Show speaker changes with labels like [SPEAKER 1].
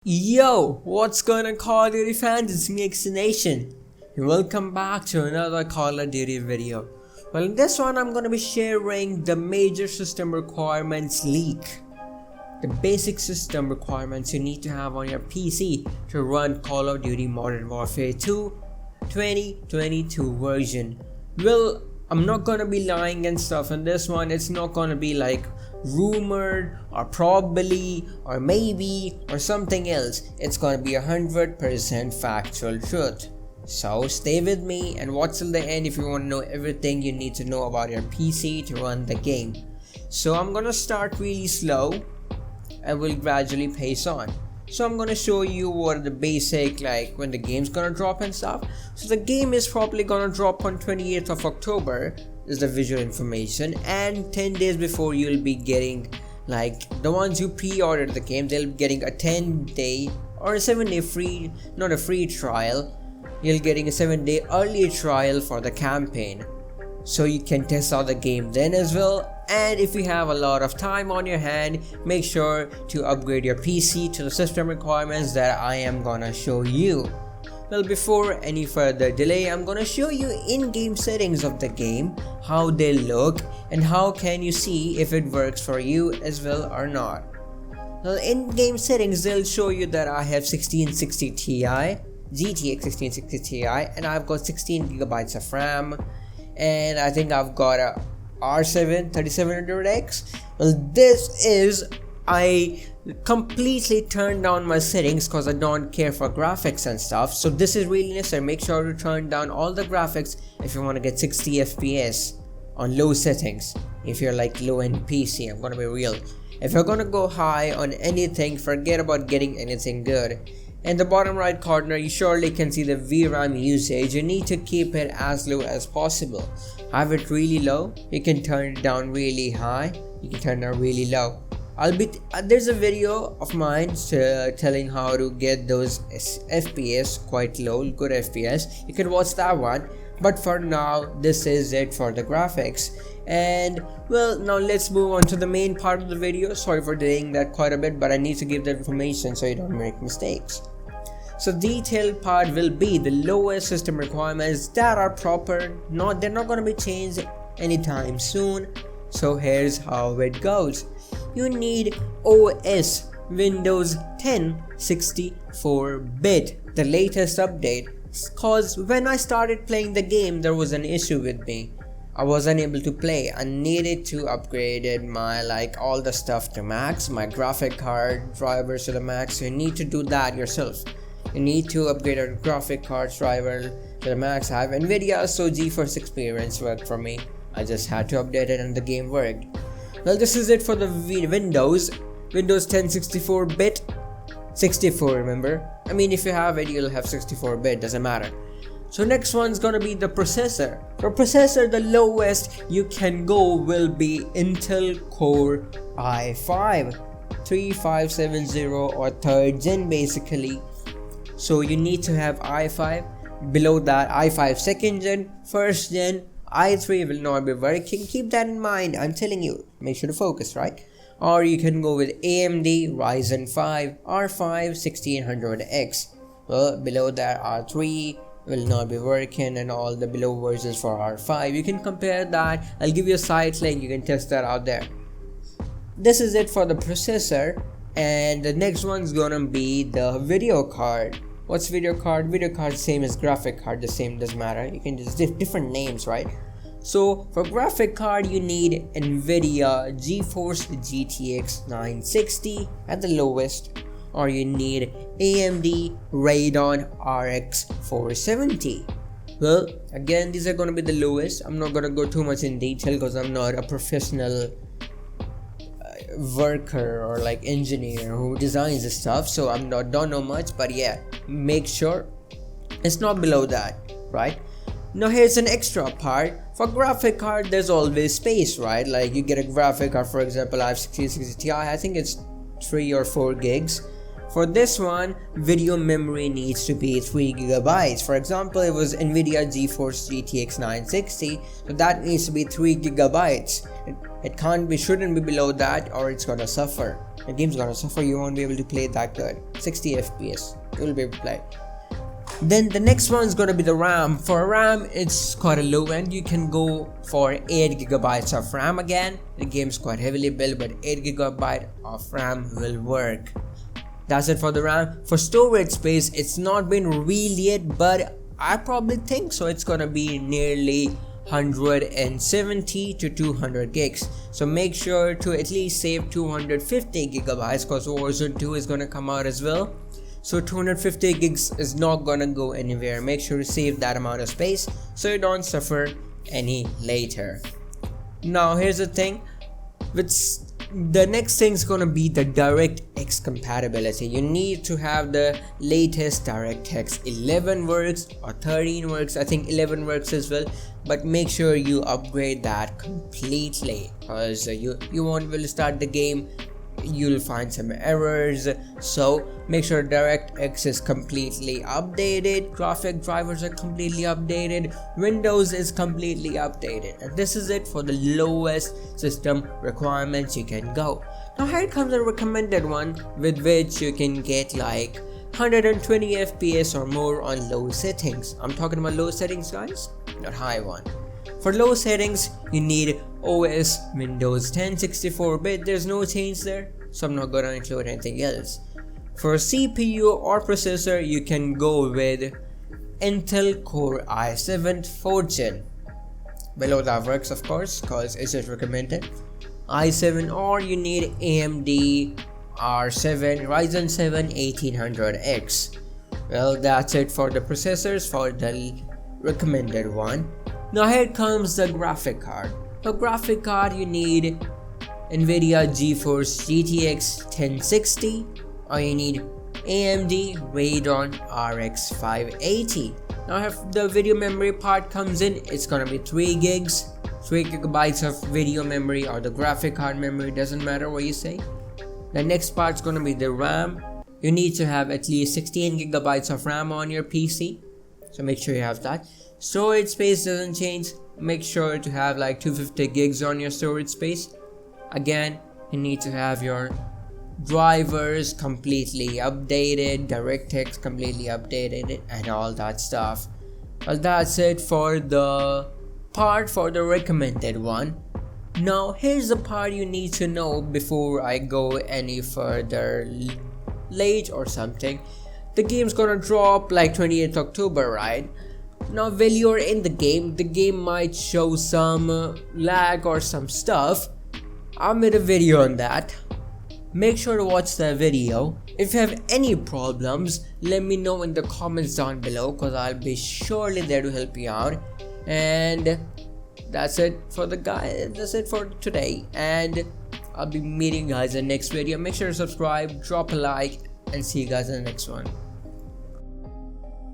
[SPEAKER 1] Yo, what's going on Call of Duty fans? It's me Nation, and welcome back to another Call of Duty video. Well, in this one I'm going to be sharing the major system requirements leak. The basic system requirements you need to have on your PC to run Call of Duty Modern Warfare 2 2022 version. Well, I'm not gonna be lying and stuff in this one. It's not gonna be like rumored or probably or maybe or something else. It's gonna be 100% factual truth. So stay with me and watch till the end if you want to know everything you need to know about your PC to run the game. So I'm gonna start really slow and will gradually pace on. So I'm gonna show you what are the basic, like when the game's gonna drop and stuff. So the game is probably gonna drop on 28th of October is the visual information, and 10 days before you'll be getting, like the ones who pre-ordered the game, they'll be getting a 10-day or a 7-day free, not a free trial. You're getting a 7-day early trial for the campaign, so you can test out the game then as well. And if you have a lot of time on your hand, make sure to upgrade your PC to the system requirements that I am gonna show you. Well, before any further delay, I'm gonna show you in-game settings of the game, how they look, and how can you see if it works for you as well or not. Well, in-game settings, they'll show you that I have 1660 Ti, GTX 1660 Ti, and I've got 16GB of RAM, and I think I've got a R7 3700X. Well, this is, I completely turned down my settings because I don't care for graphics and stuff. So this is really necessary. Make sure to turn down all the graphics if you want to get 60 FPS on low settings. If you're like low end PC, I'm gonna be real. If you're gonna go high on anything, forget about getting anything good. In the bottom right corner, you surely can see the VRAM usage. You need to keep it as low as possible. Have it really low, you can turn it down really high, you can turn it down really low. There's a video of mine telling how to get those FPS quite low, good FPS. You can watch that one. But for now, this is it for the graphics. And well, now let's move on to the main part of the video. Sorry for delaying that quite a bit, but I need to give the information so you don't make mistakes. So detailed part will be the lowest system requirements that are proper. They're not going to be changed anytime soon. So here's how it goes. You need OS Windows 10 64-bit, the latest update. Cause when I started playing the game, there was an issue with me. I was unable to play. I needed to upgrade my all the stuff to max, my graphic card drivers to the max. So you need to do that yourself. You need to upgrade your graphic card driver to the max. I have Nvidia, so GeForce Experience worked for me. I just had to update it and the game worked. Well, this is it for the Windows 10 64-bit. 64, remember? I mean, if you have it, you'll have 64-bit, doesn't matter. So next one's gonna be the processor. For processor, the lowest you can go will be Intel Core i5 3570 or 3rd gen basically. So you need to have i5. Below that, i5 2nd gen, 1st gen, i3 will not be working. Keep that in mind, I'm telling you. Make sure to focus, right? Or you can go with AMD Ryzen 5 R5 1600X. Well, below that, R3 will not be working, and all the below versions for R5. You can compare that. I'll give you a site link, you can test that out there. This is it for the processor, and the next one's gonna be the video card. What's video card? Video card same as graphic card, the same, doesn't matter. You can just different names, right? So for graphic card, you need Nvidia GeForce GTX 960 at the lowest, or you need AMD Radeon RX 470. Well, again, these are going to be the lowest. I'm not going to go too much in detail because I'm not a professional worker or engineer who designs this stuff, so don't know much. But yeah, make sure it's not below that, right? Now here's an extra part. For graphic card, there's always space, right? Like you get a graphic card, for example, I have 1660 Ti, I think it's 3 or 4 gigs For this one, video memory needs to be 3 gigabytes. For example, it was Nvidia GeForce GTX 960, so that needs to be 3 gigabytes. It shouldn't be below that, or it's gonna suffer. The game's gonna suffer. You won't be able to play that good. 60 FPS, you will be able to play. Then the next one is gonna be the RAM. For RAM, it's quite a low end. You can go for 8 gigabytes of RAM again. The game's quite heavily built, but 8 gigabyte of RAM will work. That's it for the RAM. For storage space, it's not been revealed yet, but I probably think so. It's gonna be nearly 170 to 200 gigs. So make sure to at least save 250 gigabytes because Warzone 2 is gonna come out as well. So 250 gigs is not gonna go anywhere. Make sure to save that amount of space so you don't suffer any later. Now here's the thing. The next thing is gonna be the DirectX compatibility. You need to have the latest DirectX 11 works or 13 works. I think 11 works as well, but make sure you upgrade that completely because you won't be able to start the game. You'll find some errors, so make sure DirectX is completely updated, graphic drivers are completely updated, Windows is completely updated, and this is it for the lowest system requirements you can go. Now here comes a recommended one with which you can get like 120 FPS or more on low settings. I'm talking about low settings, guys, not high one. For low settings, you need OS Windows 10 64-bit. There's no change there, so I'm not gonna include anything else. For CPU or processor, you can go with Intel Core i7 4th Gen. Below that works, of course, because it's just recommended. i7, or you need AMD R7 Ryzen 7 1800X. Well, that's it for the processors for the recommended one. Now here comes the graphic card. For graphic card, you need Nvidia GeForce GTX 1060, or you need AMD Radeon RX 580. Now if the video memory part comes in, it's gonna be 3 gigabytes of video memory, or the graphic card memory, doesn't matter what you say. The next part's gonna be the RAM. You need to have at least 16 gigabytes of RAM on your PC, so make sure you have that. Storage space doesn't change. Make sure to have like 250 gigs on your storage space. Again, you need to have your drivers completely updated, DirectX completely updated, and all that stuff. Well, that's it for the part for the recommended one. Now here's the part you need to know before I go any further late or something. The game's gonna drop like 28th October, right? Now while you're in the game might show some lag or some stuff. I made a video on that. Make sure to watch that video. If you have any problems, let me know in the comments down below, because I'll be surely there to help you out. And that's it for today, and I'll be meeting you guys in the next video. Make sure to subscribe, drop a like, and see you guys in the next one.